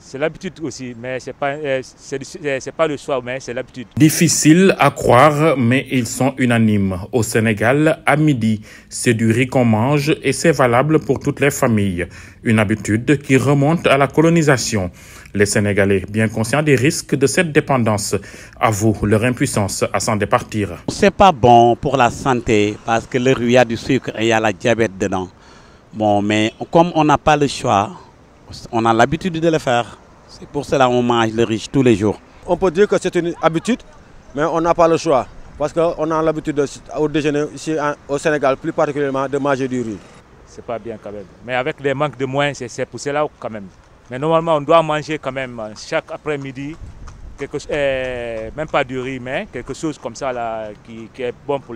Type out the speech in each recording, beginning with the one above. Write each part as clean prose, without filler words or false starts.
C'est l'habitude aussi, mais c'est pas le choix, mais c'est l'habitude. Difficile à croire, mais ils sont unanimes. Au Sénégal, à midi, c'est du riz qu'on mange et c'est valable pour toutes les familles. Une habitude qui remonte à la colonisation. Les Sénégalais, bien conscients des risques de cette dépendance, avouent leur impuissance à s'en départir. C'est pas bon pour la santé parce que le riz, il y a du sucre et il y a la diabète dedans. Bon, mais comme on n'a pas le choix, on a l'habitude de le faire. C'est pour cela qu'on mange le riz tous les jours. On peut dire que c'est une habitude, mais on n'a pas le choix. Parce qu'on a l'habitude au déjeuner ici au Sénégal, plus particulièrement, de manger du riz. C'est pas bien quand même. Mais avec les manques de moyens, c'est pour cela quand même. Mais normalement, on doit manger quand même chaque après-midi, même pas du riz, mais quelque chose comme ça là, qui est bon pour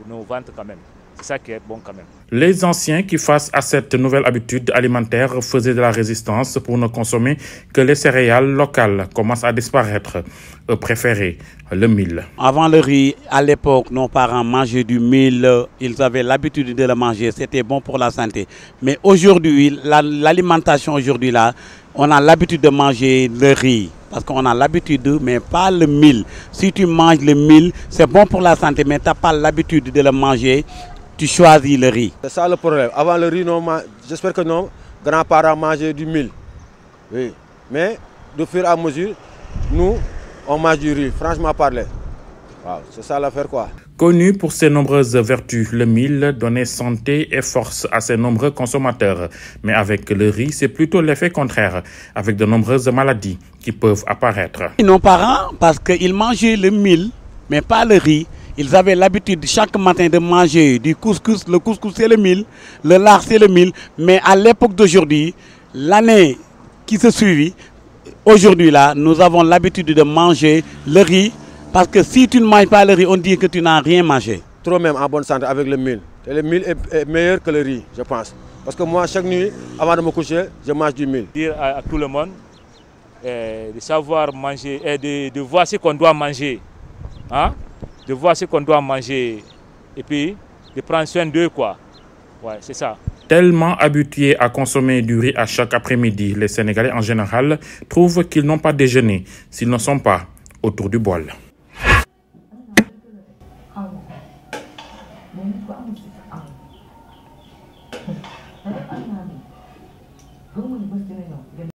nos ventres quand même. C'est ça qui est bon quand même. Les anciens qui, face à cette nouvelle habitude alimentaire, faisaient de la résistance pour ne consommer que les céréales locales, commencent à disparaître. Eux préféraient le mil. Avant le riz, à l'époque, nos parents mangeaient du mil. Ils avaient l'habitude de le manger. C'était bon pour la santé. Mais aujourd'hui, l'alimentation aujourd'hui là, on a l'habitude de manger le riz. Parce qu'on a l'habitude, mais pas le mil. Si tu manges le mil, c'est bon pour la santé, mais tu n'as pas l'habitude de le manger. Tu choisis le riz. C'est ça le problème. Avant le riz, j'espère que nos grands-parents mangeaient du mil. Oui. Mais de fur et à mesure, nous, on mange du riz, franchement parler. Wow, c'est ça l'affaire quoi. Connu pour ses nombreuses vertus, le mil donnait santé et force à ses nombreux consommateurs. Mais avec le riz, c'est plutôt l'effet contraire, avec de nombreuses maladies qui peuvent apparaître. Nos parents, parce qu'ils mangeaient le mil, mais pas le riz, ils avaient l'habitude chaque matin de manger du couscous. Le couscous c'est le mil, le lard c'est le mil. Mais à l'époque d'aujourd'hui, l'année qui se suivit, aujourd'hui là, nous avons l'habitude de manger le riz. Parce que si tu ne manges pas le riz, on dit que tu n'as rien mangé. Trop même en bonne santé avec le mil. Et le mil est meilleur que le riz, je pense. Parce que moi, chaque nuit, avant de me coucher, je mange du mil. Dire à tout le monde de savoir manger et de voir ce qu'on doit manger. Hein? De voir ce qu'on doit manger et puis de prendre soin d'eux, quoi. Ouais, c'est ça. Tellement habitués à consommer du riz à chaque après-midi, les Sénégalais en général trouvent qu'ils n'ont pas déjeuné s'ils ne sont pas autour du bol.